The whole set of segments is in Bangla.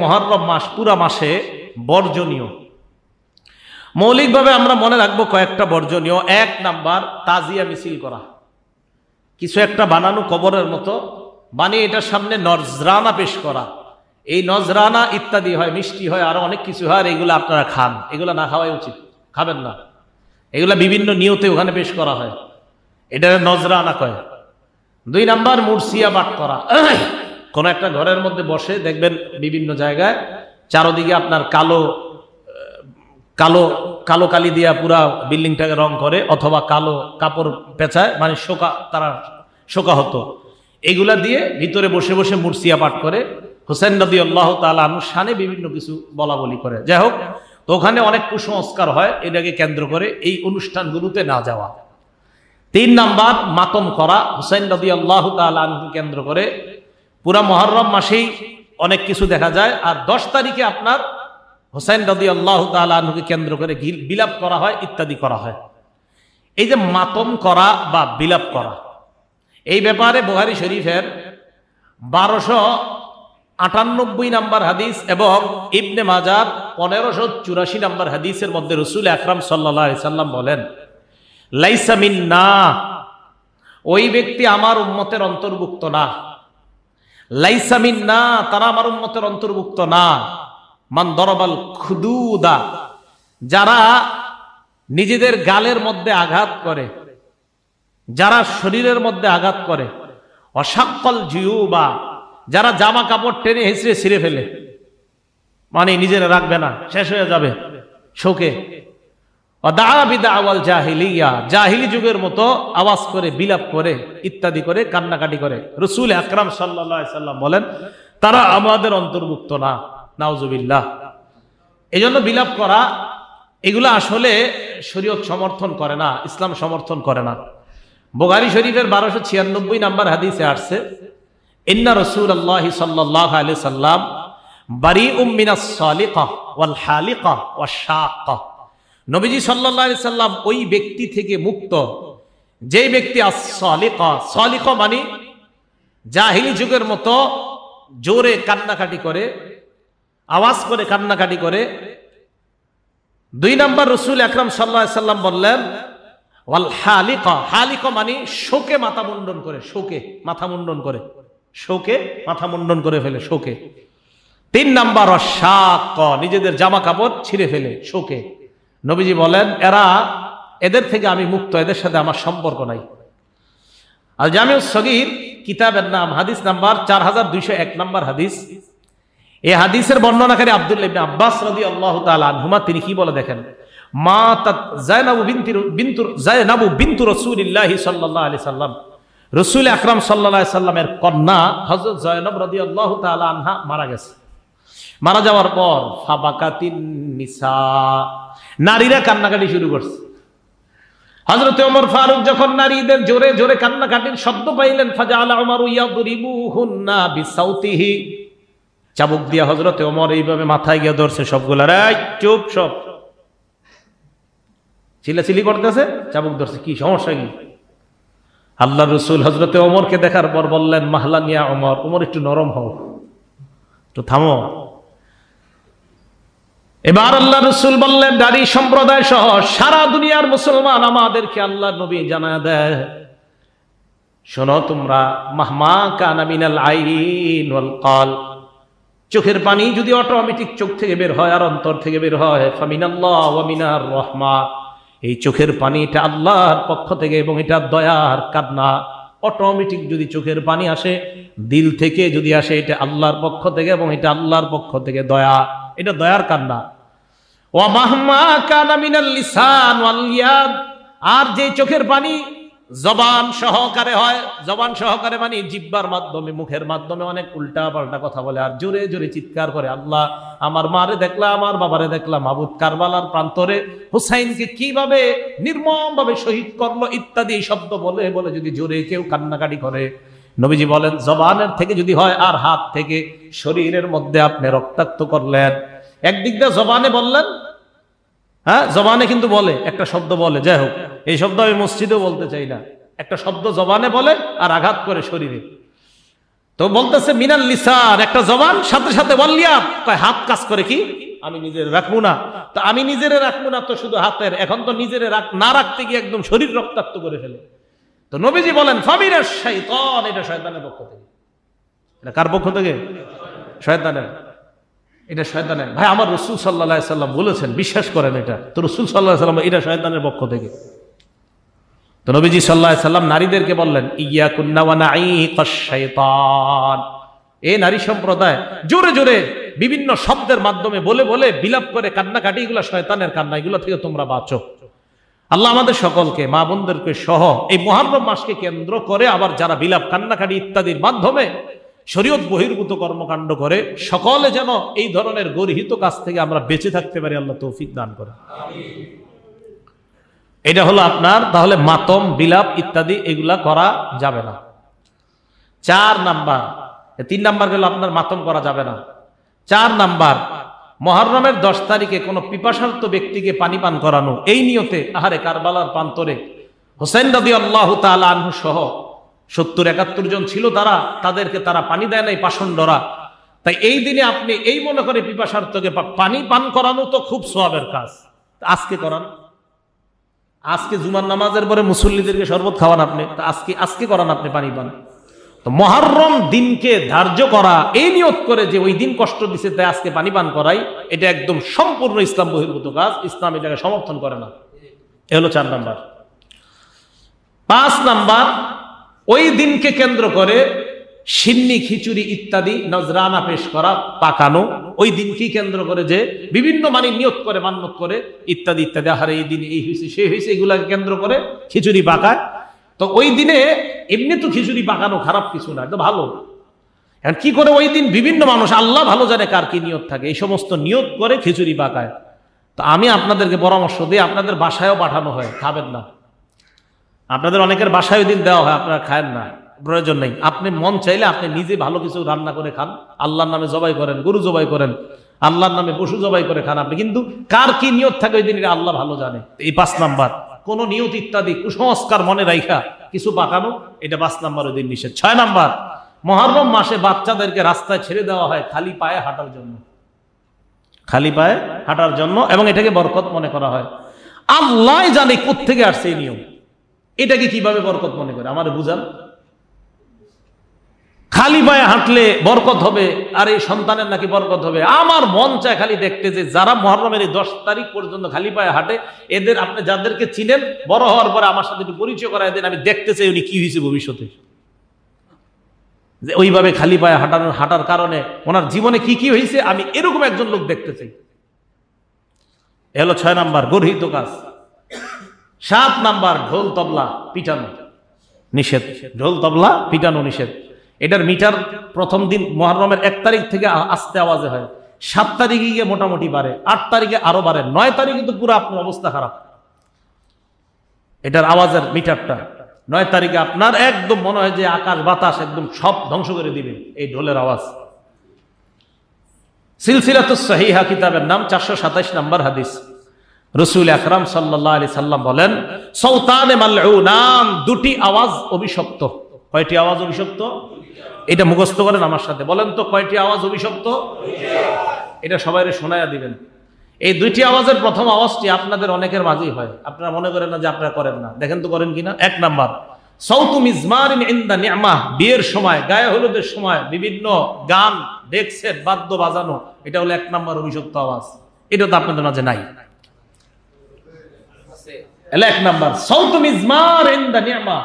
মুহররম মাস পুরা মাসে বর্জনীয়। মৌলিকভাবে আমরা মনে রাখবো কয়েকটা বর্জনীয়। 1 নাম্বার, তাজিয়া মিছিল করা। কিছু একটা বানানো কবরের মতো বানিয়ে এটার সামনে নজরানা পেশ করা। এই নজরানা ইত্যাদি হয়, মিষ্টি হয়, আরো অনেক কিছু হয়, এগুলো আপনারা খান। এগুলো না খাওয়াই উচিত, খাবেন না। এগুলা বিভিন্ন নিয়তে ওখানে পেশ করা হয়, এটা নজরানা কয়। 2 নাম্বার, মুরসিয়া পাঠ করা। কোন একটা ঘরের মধ্যে বসে দেখবেন বিভিন্ন জায়গায় চারদিকে আপনার কালো কালো কালো কালি দিয়া পুরা বিল্ডিংটাকে রং করে, অথবা কালো কাপড় পেঁচায়, মানে তারা শোকা হতো, এগুলা দিয়ে ভিতরে বসে বসে মুরসিয়া পাঠ করে। হুসাইন রাদিয়াল্লাহু তাআলা আনহু শানে বিভিন্ন কিছু বলা বলি করে। যাই হোক, তো ওখানে অনেক কুসংস্কার হয়, এটাকে কেন্দ্র করে এই অনুষ্ঠানগুলোতে না যাওয়া। 3 নাম্বার, মাতম করা। হুসাইন রাদিয়াল্লাহু তাআলা আনহু কেন্দ্র করে পুরা মুহররম মাসেই অনেক কিছু দেখা যায়। আর 10 তারিখে আপনার হুসাইন রাদিয়াল্লাহু তাআলা আনহুকে কেন্দ্র করে বিলাপ করা হয়, ইত্যাদি করা হয়। এই যে মাতম করা বা বিলাপ করা, এই ব্যাপারে বুখারী শরীফের 1298 নাম্বার হাদিস এবং ইবনে মাজার 1584 নাম্বার হাদিসের মধ্যে রাসূল আকরাম সাল্লাল্লাহু আলাইহি সাল্লাম বলেন, লাইসা মিন্না, ওই ব্যক্তি আমার উম্মতের অন্তর্ভুক্ত না। লাইসা মিন্না, তারা আমার উম্মতের অন্তর্ভুক্ত না। মান দরবাল খুদুদা, যারা নিজেদের গালের মধ্যে আঘাত করে, যারা শরীরের মধ্যে আঘাত করে। অসাক্কল জিউবা, যারা জামা কাপড় টেনে হেঁচড়ে ছিঁড়ে ফেলে, মানে নিজেরা রাখবে না, শেষ হয়ে যাবে শোকে। জাহিলিয়া, জাহিলি যুগের মতো আওয়াজ করে, বিলাপ করে, ইত্যাদি করে, কান্নাকাটি করে। রাসূল আকরাম সাল্লাল্লাহু আলাইহি সাল্লাম বলেন, তারা আমাদের অন্তর্ভুক্ত না। নাউজুবিল্লাহ। এই জন্য বিলাপ করা, এগুলো আসলে শরীয়ত সমর্থন করে না, ইসলাম সমর্থন করে না। বুখারী শরীফের 1296 নাম্বার হাদিসে আসছে, ইন্না রাসূলুল্লাহি সাল্লাল্লাহু আলাইহি সাল্লাম বারিউম মিনাস সালিকা ওয়াল হালিকা ওয়াশ শাক্কা, নবীজি সাল্লাল্লাহু আলাইহি সাল্লাম ওই ব্যক্তি থেকে মুক্ত যে ব্যক্তি আস-সালিকা, সালিকা মানে জাহিলি যুগের মতো জোরে কান্নাকাটি করে, আওয়াজ করে কান্নাকাটি করে। 2 নাম্বার, রাসূল আকরাম সাল্লাল্লাহু আলাইহি সাল্লাম বললেন, ওয়াল হালিকা, হালিকা মানে শোকে মাথা মুন্ডন করে, শোকে মাথা মুন্ডন করে, শোকে মাথা মুন্ডন করে ফেলে, শোকে। 3 নাম্বার, শাক্কা, নিজেদের জামা কাপড় ছিঁড়ে ফেলে শোকে। নবীজি বলেন, এদের থেকে আমি মুক্ত, এদের সাথে আমার সম্পর্ক নাই। আল জামিউস সগীর কিতাবের নাম, হাদিস নাম্বার 4201 নাম্বার হাদিস। এই হাদিসের বর্ণনাকারী আব্দুল্লাহ ইবনে আব্বাস রাদিয়াল্লাহু তাআলা আনহুমা, তিনি কি বলে দেখেন, মাতাত যায়নাবু বিনতু রাসূলিল্লাহি সাল্লাল্লাহু আলাইহি সাল্লাম, রাসূল আকরাম সাল্লাল্লাহু আলাইহি সাল্লামের কন্যা হযরত যায়নাব রাদিয়াল্লাহু তাআলা আনহা মারা গেছে। মারা যাওয়ার পর ফাবাকাতিন নিসা, নারীরা কান্নাকাটি শুরু করছে। হযরত ওমর ফারুক যখন নারীদের জোরে জোরে কান্নাকাটির শব্দ পাইলেন, ফাজাআলা উমারু ইয়াদরিবুহুন্না বিসাউতিহি, চাবুক দিয়া হযরত ওমর এইভাবে মাথায় গিয়ে ধরছে সবগুলা, এই চুপ, সব চিল্লাচিল্লি করতেছে, চাবুক ধরছে, কি সমস্যা কি? আল্লাহর রাসূল হযরত ওমরকে দেখার পর বললেন, মাহলান ইয়া ওমর, ওমর একটু নরম হও, একটু থামো। এবার আল্লাহর রাসূল বললেন, নারী সম্প্রদায় সহ সারা দুনিয়ার মুসলমান আমাদেরকে আল্লাহর নবী জানায় দেয়, শোনো তোমরা, মাহমা কানা মিনাল আইন ওয়াল কাল, চোখের পানি যদি অটোমেটিক চোখ থেকে বের হয় আর অন্তর থেকে বের হয়, ফামিনাল্লাহ ওয়া মিনার রাহমা, এই চোখের পানি এটা আল্লাহর পক্ষ থেকে এবং এটা দয়ার কান্না। অটোমেটিক যদি চোখের পানি আসে দিল থেকে, যদি আসে এটা আল্লাহর পক্ষ থেকে এবং এটা আল্লাহর পক্ষ থেকে দয়া, এটা দয়ার কান্না। ওয়া মাহমা কানা মিনাল লিসান ওয়াল ইয়াদ, আর যে চোখের পানি জবান সহকারে হয়, জবান সহকারে মানে জিহ্বার মাধ্যমে, মুখের মাধ্যমে অনেক উল্টা পাল্টা কথা বলে আর জোরে জোরে চিৎকার করে, আল্লাহ আমার মারে দেখলাম, আমার বাবারে দেখলাম, মাবুদ কারবালার প্রান্তরে হুসাইনকে কিভাবে নির্মম ভাবে শহীদ করলো, ইত্যাদি শব্দ বলে বলে যদি জোরে কেউ কান্নাকাটি করে, নবীজি বলেন, জবানের থেকে যদি হয় আর হাত থেকে, শরীরের মধ্যে আপনি রক্তাক্ত করলেন। একদিক দিয়ে জবানে বললেন, হ্যাঁ জবানে কিন্তু বলে, একটা শব্দ বলে, যাই হোক এই শব্দ আমি মসজিদেও বলতে চাই না, একটা শব্দ জবানে বলে আর আঘাত করে শরীরে। তো বলতেছে মিনাল লিসান, একটা জবান, সাথে সাথে ওয়ালিয়াদ, কয় হাত কাজ করে কি, আমি নিজের রাখবো না। তো আমি নিজেরে রাখবো না তো শুধু হাতের, এখন তো নিজেরে না রাখতে গিয়ে একদম শরীর রক্তাক্ত করে ফেলে। তো নবীজি বলেন ফামিনাশ শাইতান, এটা শয়তানের পক্ষ থেকে। এটা কার পক্ষ থেকে? শয়তানের। এটা শয়তানের। ভাই আমার রাসূল সাল্লাল্লাহু আলাইহি সাল্লাম বলেছেন, বিশ্বাস করেন এটা। তো রাসূল সাল্লাল্লাহু আলাইহি সাল্লাম এটা শয়তানের পক্ষ থেকে। তো নবীজি সাল্লাল্লাহু আলাইহি সাল্লাম নারীদেরকে বললেন ইয়াকুন্না ওয়া নাঈকাশ শাইতান, এই নারী সম্প্রদায় জোরে জোরে বিভিন্ন শব্দের মাধ্যমে বলে বলে বিলাপ করে কান্নাকাটি, এগুলো শয়তানের কান্না, এগুলো থেকে তোমরা বাঁচো। আল্লাহ আমাদের সকলকে, মা বোনদেরকে সহ, এই মুহররম মাসকে কেন্দ্র করে আবার যারা বিলাপ কান্নাকাটি ইত্যাদির মাধ্যমে শরীয়ত বহির্ভূত কর্মকাণ্ড করে, সকলে যেন এই ধরনের গর্হিত কাজ থেকে আমরা বেঁচে থাকতে পারি, আল্লাহ তৌফিক দান করে। এটা হলো আপনার তাহলে মাতম, বিলাপ ইত্যাদি এগুলা করা যাবে না। 4 নাম্বার, 3 নাম্বার গেল আপনার মাতম করা যাবে না। 4 নাম্বার, মুহররমের 10 তারিখে কোনো পিপাসার্ত ব্যক্তিকে পানি পান করানো, এই নিয়তে আহারে কারবালার প্রান্তরে হোসেন রাদিয়াল্লাহু তাআলা আনহু সহ 70-71 জন ছিল, তাদেরকে তারা পানি দেয় নাই পাষণ্ডরা। তাই এই দিনে আপনি এই মনে করে পিপাসার্তকে পানি পান করানো তো খুব সওয়াবের কাজ। আজকে করান, আজকে জুমার নামাজের পরে মুসল্লিদেরকে শরবত খাওয়ান আপনি, আজকে করান আপনি পানি পান। তো মুহররম দিনকে ধার্য করা, এই নিয়ত করে যে ওই দিন কষ্ট দিছে তাই আজকে পানি পান করাই, এটা একদম সম্পূর্ণ ইসলাম বহির্ভূত কাজ, ইসলাম এটাকে সমর্থন করে না। এ হলো 4 নাম্বার। 5 নাম্বার, ওই দিনকে কেন্দ্র করে সিন্নি, খিচুড়ি ইত্যাদি নজরানা পেশ করা, পাকানো, ওই দিনকে কেন্দ্র করে যে বিভিন্ন মানে নিয়ত করে, মান্যত করে ইত্যাদি ইত্যাদি, আহারে এই দিন এই হয়েছে সেই হয়েছে, এগুলাকে কেন্দ্র করে খিচুড়ি পাকায়। তো ওই দিনে এমনি তো খিচুড়ি পাকানো খারাপ কিছু না, এটা ভালো। এখন কি করে ওই দিন বিভিন্ন মানুষ, আল্লাহ ভালো জানে কার কি নিয়ত থাকে, এই সমস্ত নিয়ত করে খিচুড়ি পাকায়। তো আমি আপনাদেরকে পরামর্শ দিই, আপনাদের বাসায়ও পাঠানো হয়, খাবেন না। আপনাদের অনেকের বাসায় ওই দিন দেওয়া হয়, আপনারা খায়েন না, প্রয়োজন নেই। আপনি মন চাইলে আপনি নিজে ভালো কিছু রান্না করে খান, আল্লাহর নামে জবাই করেন, গরু জবাই করেন, আল্লাহর নামে পশু জবাই করে খান আপনি, কিন্তু কার কি নিয়ত থাকে ওই দিন এটা আল্লাহ ভালো জানে। এই 5 নাম্বার, কোন নিয়ত ইত্যাদি কুসংস্কার মনে রাখা কিছু পাকানো, এটা 5 নাম্বার ওই দিন নিষেধ। 6 নাম্বার, মুহররম মাসে বাচ্চাদেরকে রাস্তায় ছেড়ে দেওয়া হয় খালি পায়ে হাঁটার জন্য, খালি পায়ে হাঁটার জন্য, এবং এটাকে বরকত মনে করা হয়। আল্লাহ জানে কোত্থেকে আসছে এই নিয়ম, এটাকে কিভাবে বরকত মনে করে আমার বুঝান। খালি পায়ে হাঁটলে বরকত হবে, আর এই সন্তানের নাকি বরকত হবে। আমার মন চায় খালি দেখতে যে যারা মুহররমের এই 10 তারিখ পর্যন্ত খালি পায়ে হাঁটে, এদের আপনি যাদেরকে চিনেন, বড় হওয়ার পরে আমার সাথে একটু পরিচয় করায় দেন, আমি দেখতে চাই উনি কি হয়েছে ভবিষ্যতে, যে ওইভাবে খালি পায়ে হাঁটার কারণে ওনার জীবনে কি কি হয়েছে, আমি এরকম একজন লোক দেখতে চাই। এ হলো 6 নাম্বার গর্হিত কাজ। 7 নাম্বার, ঢোল তবলা পিটানো নিষেধ। ঢোল তবলা পিটানো নিষেধ। এটার মিটার প্রথম দিন মুহররমের 1 তারিখ থেকে আস্তে আওয়াজে হয়, 7 তারিখে গিয়ে মোটামুটি বাড়ে, 8 তারিখে আরো বাড়ে, 9 তারিখে কিন্তু পুরো আপনার অবস্থা খারাপ। এটার আওয়াজের মিটারটা 9 তারিখে আপনার একদম মনে হয় যে আকাশ বাতাস একদম সব ধ্বংস করে দিবে এই ঢোলের আওয়াজ। সিলসিলাতুস সহিহা কিতাবের নাম 427 নম্বর হাদিস। রাসূল আকরাম সাল্লাল্লাহু আলাইহি সাল্লাম বলেন, সাউতানে মালউনান, 2টি আওয়াজ অভিশপ্ত। কয়টি আওয়াজ অভিশপ্ত? এটা মুখস্থ করেন আমার সাথে, বলেন তো কয়টি আওয়াজ অভিশপ্ত? এটা সবাইরে শোনায়া দিবেন। এই 2টি আওয়াজের প্রথম আওয়াজটি আপনাদের অনেকের মাঝেই হয়, আপনারা মনে করেন না যে আপনারা করেন না, দেখেন তো করেন কিনা। 1 নাম্বার, সাউতু মিজমারিন ইনদা নি'মাহ, বিয়ের সময়, গায়ে হলুদের সময় বিভিন্ন গান, ডেক সেট, বাদ্য বাজানো, এটা হলো 1 নাম্বার অভিশপ্ত আওয়াজ। এটা তো আপনাদের মাঝে নাই। 1 নাম্বার, সাউতু মিজমার ইনদা নি'মাহ,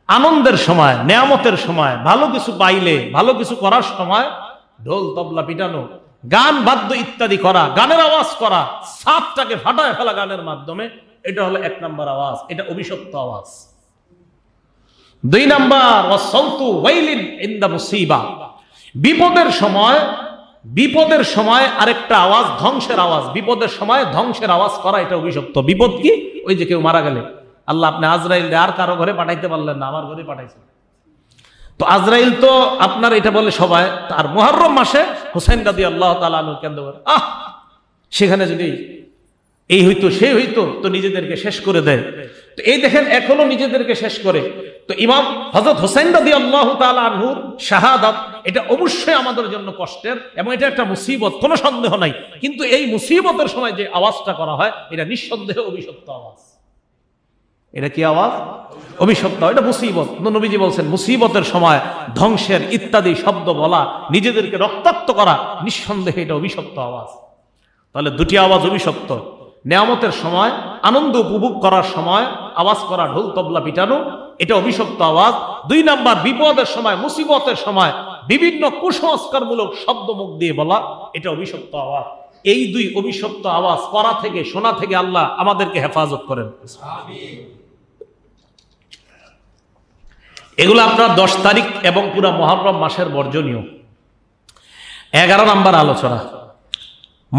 আনন্দের সময়, নেয়ামতের সময়, ভালো কিছু পাইলে, ভালো কিছু করার সময় ঢোল তবলা পিটানো, গান বাদ্য ইত্যাদি করা, গানের আওয়াজ করা, সাতটাকে ফাটায় ফেলা গানের মাধ্যমে, এটা হলো 1 নাম্বার আওয়াজ, এটা অভিশপ্ত আওয়াজ। 2 নাম্বার, ওয়াসাউতু ওয়াইলিন ইনদা মুসিবা, বিপদের সময় আরেকটা আওয়াজ, ধ্বংসের আওয়াজ। বিপদের সময় ধ্বংসের আওয়াজ করা, এটা অভিশপ্ত। বিপদ কি? ওই যে কেউ মারা গেলে আল্লাহ আপনি আজরাইল আর কারো ঘরে পাঠাইতে পারলেন না, আমার ঘরে পাঠাইছেন। তো আজরাইল তো আপনার এটা বলে সবাই। আর মুহররম মাসে হুসাইন রাদিয়াল্লাহু তাআলা আনহু কেন্দ্র করে, সেখানে যদি এই হইতো সেই হইতো, তো নিজেদেরকে শেষ করে দেয়। তো এই দেখেন এখনো নিজেদেরকে শেষ করে। তো ইমাম হযরত হোসেন রাদিয়াল্লাহু তাআলা আনহুর শাহাদাত এটা অবশ্যই আমাদের জন্য কষ্টের এবং এটা একটা মুসিবত, কোনো সন্দেহ নাই। কিন্তু এই মুসিবতের সময় যে আওয়াজটা করা হয় এটা নিঃসন্দেহে অভিশপ্ত আওয়াজ। এটা কি আওয়াজ? অভিশপ্ত, এটা মুসিবত। নবীজি বলছেন মুসিবতের সময় ধ্বংসের ইত্যাদি শব্দ বলা, নিজেদেরকে রক্তাক্ত করা, নিঃসন্দেহে এটা অভিশপ্ত আওয়াজ। তাহলে দুটি আওয়াজ অভিশপ্ত। নেয়ামতের সময়, আনন্দ উপভোগ করার সময় আওয়াজ করা, ঢোল তবলা পিটানো, এটা অভিশপ্ত আওয়াজ। 2 নাম্বার, বিপদের সময়, মুসিবতের সময় বিভিন্ন কুসংস্কারমূলক শব্দ মুখ দিয়ে বলা, এটা অভিশপ্ত আওয়াজ। এই 2 অভিশপ্ত আওয়াজ করা থেকে, শোনা থেকে আল্লাহ আমাদেরকে হেফাজত করেন। এগুলো আপনার 10 তারিখ এবং পুরা মুহররম মাসের বর্জনীয়। 11 নাম্বার আলোচনা,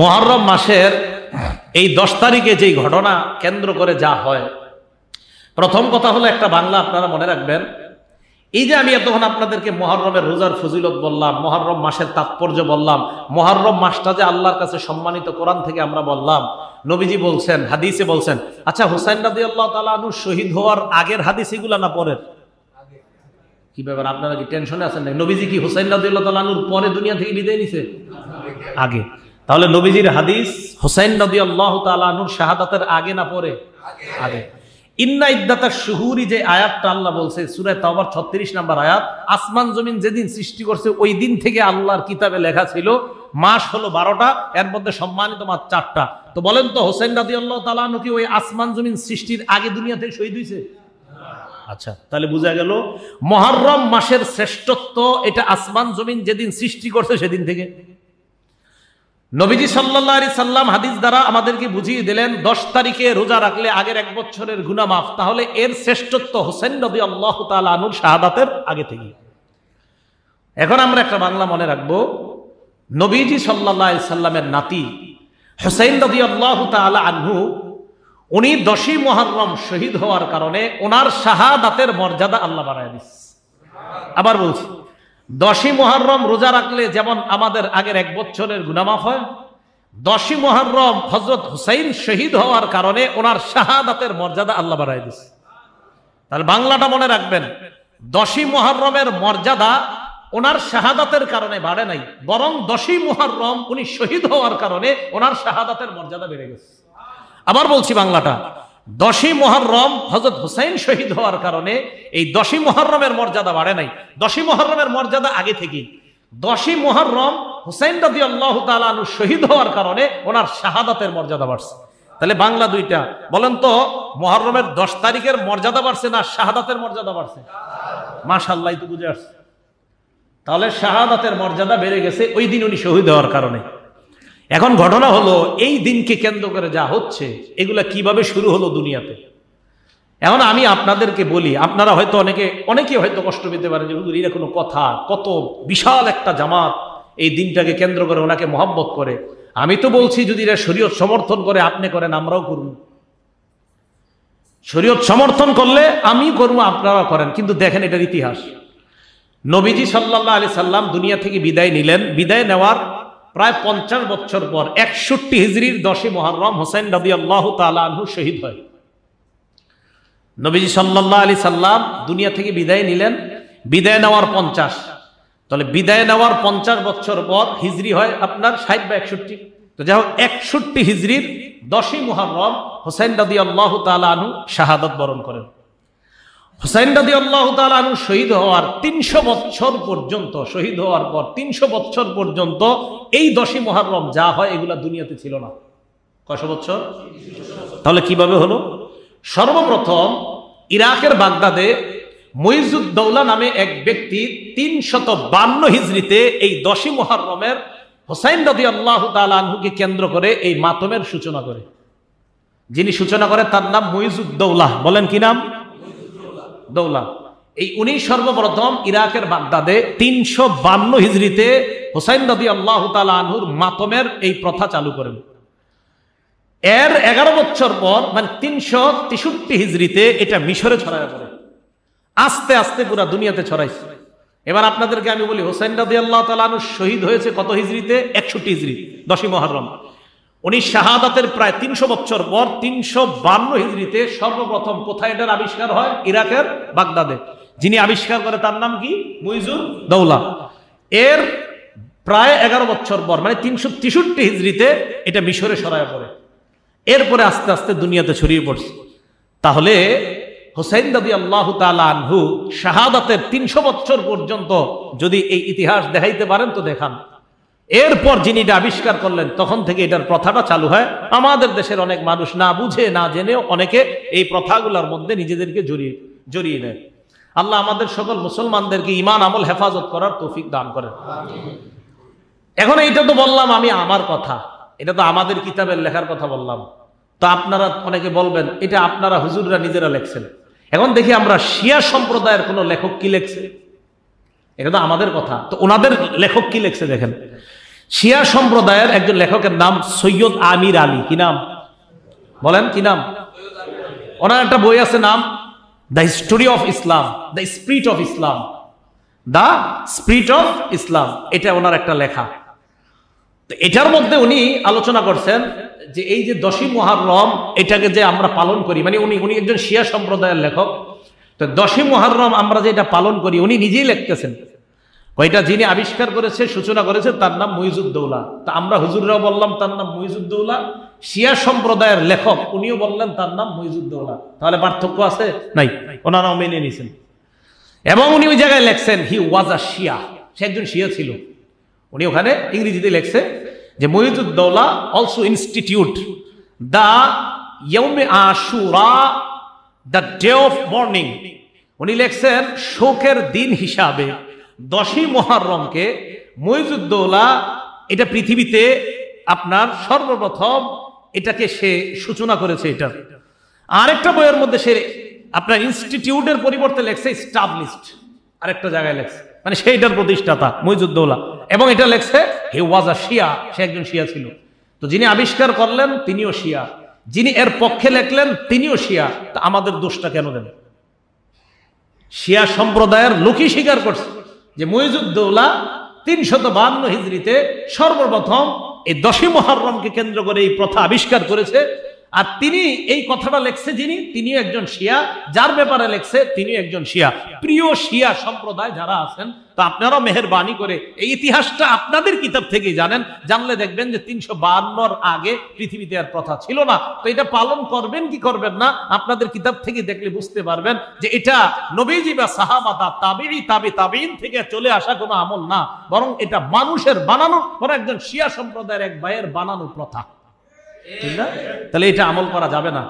মুহররম মাসের এই 10 তারিখে যেই ঘটনা কেন্দ্র করে যা হয়। প্রথম কথা হলো একটা বাংলা আপনারা মনে রাখবেন, এই যে আমি এতক্ষণ আপনাদেরকে মুহররমের রোজার ফজিলত বললাম, মুহররম মাসের তাৎপর্য বললাম, মুহররম মাসটা যে আল্লাহর কাছে সম্মানিত, কোরআন থেকে আমরা বললাম, নবীজি বলছেন, হাদিসে বলছেন। আচ্ছা, হুসাইন রাদিয়াল্লাহু তাআলা আনহু শহীদ হওয়ার আগের হাদিস এগুলা না পরের? কি ব্যাপার, আপনারা কি টেনশনে আছেন নাকি? নবীজি কি হুসাইন রাদিয়াল্লাহু তাআলা আনহুর পরে দুনিয়া থেকে বিদায় নিছে? আগে। তাহলে নবীজির হাদিস হুসাইন রাদিয়াল্লাহু তাআলা আনহুর শাহাদাতের আগে না পরে? আগে। ইন্না ইদ্দাতাশ শুহুরি যে আয়াতটা আল্লাহ বলছে সূরা তাওবার 36 নম্বর আয়াত, আসমান জমিন যেদিন সৃষ্টি করছে ওই দিন থেকে আল্লাহর কিতাবে লেখা ছিল মাস হলো 12টা, এর মধ্যে সম্মানিত মাস 4টা। তো বলেন তো, হুসাইন রাদিয়াল্লাহু তাআলা আনহু কি ওই আসমান জমিন সৃষ্টির আগে দুনিয়া থেকে শহীদ হয়েছে? আচ্ছা, তাহলে বোঝা গেল মুহররম মাসের শ্রেষ্ঠত্ব এটা আসমান জমিন যেদিন সৃষ্টি করছে সেদিন থেকে। নবীজি সাল্লাল্লাহু আলাইহি সাল্লাম হাদিস দ্বারা আমাদেরকে বুঝিয়ে দিলেন 10 তারিখে রোজা রাখলে আগের 1 বছরের গুনাহ মাফ। তাহলে এর শ্রেষ্ঠত্ব হুসাইন রাদিয়াল্লাহু তাআলা আনহুর শাহাদাতের আগে থেকে। এখন আমরা একটা বাংলা মনে রাখবো, নবীজি সাল্লাল্লাহু আলাইহি সাল্লামের নাতি হুসাইন রাদিয়াল্লাহু তাআলা আনহু, উনি 10ই মুহররম শহীদ হওয়ার কারণে ওনার শাহাদাতের মর্যাদা আল্লাহ বাড়ায় দিয়েছে। আবার বলছি, 10ই মুহররম রোজা রাখলে যেমন আমাদের আগের 1 বছরের গুনাহ মাফ হয়, 10ই মুহররম হযরত হুসাইন শহীদ হওয়ার কারণে ওনার শাহাদাতের মর্যাদা আল্লাহ বাড়ায় দিয়েছে। তাহলে বাংলাটা মনে রাখবেন, 10ই মুহররমের মর্যাদা ওনার শাহাদাতের কারণে বাড়ে নাই, বরং 10ই মুহররম উনি শহীদ হওয়ার কারণে ওনার শাহাদাতের মর্যাদা বেড়ে গেছে। আবার বলছি বাংলাটা, 10ই মুহররম হযরত হুসাইন শহীদ হওয়ার কারণে এই 10ই মুহররমের মর্যাদা বাড়ে নাই, 10ই মুহররমের মর্যাদা আগে থেকে। 10ই মুহররম হুসাইন রাদিয়াল্লাহু তাআলা আনহু শহীদ হওয়ার কারণে ওনার শাহাদাতের মর্যাদা বাড়ছে। তাহলে বাংলা দুইটা, বলেন তো মুহররমের 10 তারিখের মর্যাদা বাড়ছে না শাহাদাতের মর্যাদা বাড়ছে? মাশাআল্লাহ, তো বুঝে আসছে। তাহলে শাহাদাতের মর্যাদা বেড়ে গেছে ওই দিন উনি শহীদ হওয়ার কারণে। এখন ঘটনা হলো, এই দিনকে কেন্দ্র করে যা হচ্ছে এগুলা কিভাবে শুরু হলো দুনিয়াতে। এখন আমি আপনাদেরকে বলি, আপনারা হয়তো অনেকে হয়তো কষ্ট পেতে পারেন যে হুজুর এর কোনো কথা, কত বিশাল একটা জামাত এই দিনটাকে কেন্দ্র করে ওনাকে মহব্বত করে। আমি তো বলছি যদি এরা শরীয়ত সমর্থন করে আপনি করেন, আমরাও করব। শরীয়ত সমর্থন করলে আমি করবো, আপনারা করেন। কিন্তু দেখেন এটার ইতিহাস। নবীজি সাল্লাল্লাহু আলাইহি সাল্লাম দুনিয়া থেকে বিদায় নিলেন। বিদায় নেওয়ার প্রায় 50 বছর পর 61 হিজরির 10ই মুহররম হুসাইন রাদিয়াল্লাহু তাআলা আনহু শহীদ হয়। নবীজি সাল্লাল্লাহু আলাইহি সাল্লাম দুনিয়া থেকে বিদায় নিলেন, বিদায় নেওয়ার 50, তাহলে বিদায় নেওয়ার 50 বছর পর হিজরি হয় আপনার 60 বা 61। তো যাই হোক, 61 হিজরির 10ই মুহররম হুসাইন রাদিয়াল্লাহু তাআলা আনহু শাহাদাত বরণ করেন। হুসাইন রাদিয়াল্লাহু তাআলা আনহু শহীদ হওয়ার 300 বছর পর্যন্ত, শহীদ হওয়ার পর 300 বছর পর্যন্ত এই 10ই মুহররম যা হয় এগুলা দুনিয়াতে ছিল না। কয়শো বছর? তাহলে কিভাবে হলো? সর্বপ্রথম ইরাকের বাগদাদে মুইজুদ্দৌলা নামে এক ব্যক্তি 352 হিজরিতে এই 10ই মুহররমের হুসাইন রাদিয়াল্লাহু তাআলা আনহুকে কেন্দ্র করে এই মাতমের সূচনা করে। যিনি সূচনা করে তার নাম মুইজুদ্দৌলা। বলেন কি নাম? দৌলা। এই উনি সর্বপ্রথম ইরাকের বাগদাদে 352 হিজরিতে হুসাইন রাদিয়াল্লাহু তাআলা আনহুর মাতমের এই প্রথা চালু করেন। এর 11 বছর পর মানে 363 হিজরিতে এটা মিশরে ছড়ায় পড়ে, আস্তে আস্তে পুরা দুনিয়াতে ছড়াইছে। এবার আপনাদেরকে আমি বলি, হুসাইন রাদিয়াল্লাহু তাআলা আনহু শহীদ হয়েছে কত হিজরিতে? 61 হিজরি 10ই মুহররম। উনি শাহাদাতের প্রায় 300 বছর পর 352 হিজরিতে সর্বপ্রথম কোথায় এটার আবিষ্কার হয়? ইরাকের বাগদাদে। যিনি আবিষ্কার করে তার নাম কি? মুইজুদ দৌলা। এর প্রায় 11 বছর পর, মানে 363 হিজরিতে এটা মিশরে ছড়ায় পড়ে। এরপরে আস্তে আস্তে দুনিয়াতে ছড়িয়ে পড়ছে। তাহলে হুসাইন রাদিয়াল্লাহু তাআলা আনহু শাহাদাতের 300 বছর পর্যন্ত যদি এই ইতিহাস দেখাইতে পারেন তো দেখান। এরপর যিনি এটা আবিষ্কার করলেন তখন থেকে এটার প্রথাটা চালু হয়। আমাদের দেশের অনেক মানুষ না বুঝে না জেনেও অনেকে এই প্রথাগুলোর মধ্যে নিজেদেরকে জড়িয়ে নেয়। আল্লাহ আমাদের সকল মুসলমানদেরকে ঈমান আমল হেফাজত করার তৌফিক দান করেন। এখন এইটা তো বললাম আমি আমার কথা, এটা তো আমাদের কিতাবের লেখার কথা বললাম। তো আপনারা অনেকে বলবেন এটা আপনারা হুজুররা নিজেরা লেখছেন। এখন দেখি আমরা শিয়া সম্প্রদায়ের কোন লেখক কি লেখছে, এটা তো আমাদের কথা। তো ওনাদের লেখক কি লেখছে দেখেন। শিয়া সম্প্রদায়ের একজন লেখকের নাম সৈয়দ আমির আলী। কি নাম বলেন? কি নাম? ওনার একটা বই আছে, নাম the history of Islam, the spirit of Islam, the spirit of Islam. এটা ওনার একটা লেখা। তো এটার মধ্যে উনি আলোচনা করছেন যে এই যে 10ই মুহররম এটাকে যে আমরা পালন করি, মানে উনি একজন শিয়া সম্প্রদায়ের লেখক। তো 10ই মুহররম আমরা যে এটা পালন করি, উনি নিজেই লিখতেছেন ওইটা যিনি আবিষ্কার করেছে, সূচনা করেছে, তার নাম মুইজুদ দৌলা। তা আমরা হুজুররাও বললাম তার নাম মুইজুদ দৌলা, শিয়া সম্প্রদায়ের লেখক উনিও বললেন তার নাম মুইজুদ দৌলা। তাহলে পার্থক্য আছে? নাই, ওনারাও মেনে নিয়েছেন। এবং উনি ওই জায়গায় লেখছেন হি ওয়াজ আ শিয়া, সে একজন শিয়া ছিল। উনি ওখানে ইংরেজিতে লেখছে যে Muizud Daula also institute the Yaume Ashura, the day of mourning. উনি লেখছেন শোকের দিন হিসাবে 10ই মুহররমকে মুইজুদ দৌলা এটা পৃথিবীতে আপনার সর্বপ্রথম এটাকে সে সূচনা করেছে। এটা আরেকটা বইয়ের মধ্যে সে আপনার ইনস্টিটিউটের পরিবর্তে লেখছে স্টাবলিশড, আরেকটা জায়গায় লেখছে, মানে সেইটার প্রতিষ্ঠাতা মুইজুদ দৌলা। এবং এটা লেখছে হি ওয়াজ আ শিয়া, সে একজন শিয়া ছিল। তো যিনি আবিষ্কার করলেন তিনিও শিয়া, যিনি এর পক্ষে লেখলেন তিনিও শিয়া। তা আমাদের দোষটা কেন দেন? শিয়া সম্প্রদায়ের লোকই স্বীকার করছে যে মুইজুদ দৌলা 352 হিজরিতে সর্বপ্রথম এই 10ই মুহররমকে কেন্দ্র করে এই প্রথা আবিষ্কার করেছে। আর তিনি এই কথাটা লেখছে যিনি, তিনিও একজন শিয়া, যার ব্যাপারে লেখছে তিনিও একজন শিয়া। প্রিয় শিয়া সম্প্রদায় যারা আছেন, তো আপনারাও মেহেরবানি করে এই ইতিহাসটা আপনাদের কিতাব থেকেই জানেন। জানলে দেখবেন যে 352 আগে পৃথিবীতে আর প্রথা ছিল না। তো এটা পালন করবেন কি করবেন না, আপনাদের কিতাব থেকে দেখলে বুঝতে পারবেন যে এটা নবীজি বা সাহাবাতা তাবেঈ তাবেঈন থেকে চলে আসা কোনো আমল না, বরং এটা মানুষের বানানো, বরং একজন শিয়া সম্প্রদায়ের এক ভাইয়ের বানানো প্রথা। ঠিক না? তাহলে এটা আমল করা যাবে না।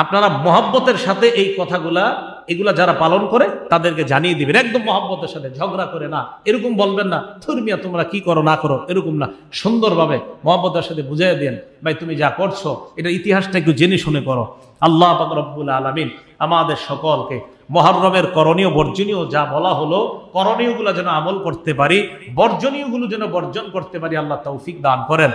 আপনারা মহব্বতের সাথে এই কথাগুলা এগুলা যারা পালন করে তাদেরকে জানিয়ে দিবেন, একদম মহব্বতের সাথে, ঝগড়া করে না। এরকম বলবেন না ধর্মিয়া তোমরা কি করো না করো, এরকম না। সুন্দরভাবে মহব্বতের সাথে বুঝাই দেন, ভাই তুমি যা করছো এটা ইতিহাসটা একটু জেনে শুনে করো। আল্লাহ পাক রব্বুল আলামিন আমাদের সকলকে মুহররমের করণীয় বর্জনীয় যা বলা হলো, করণীয়গুলো যেন আমল করতে পারি, বর্জনীয়গুলো যেন বর্জন করতে পারি, আল্লাহ তৌফিক দান করেন।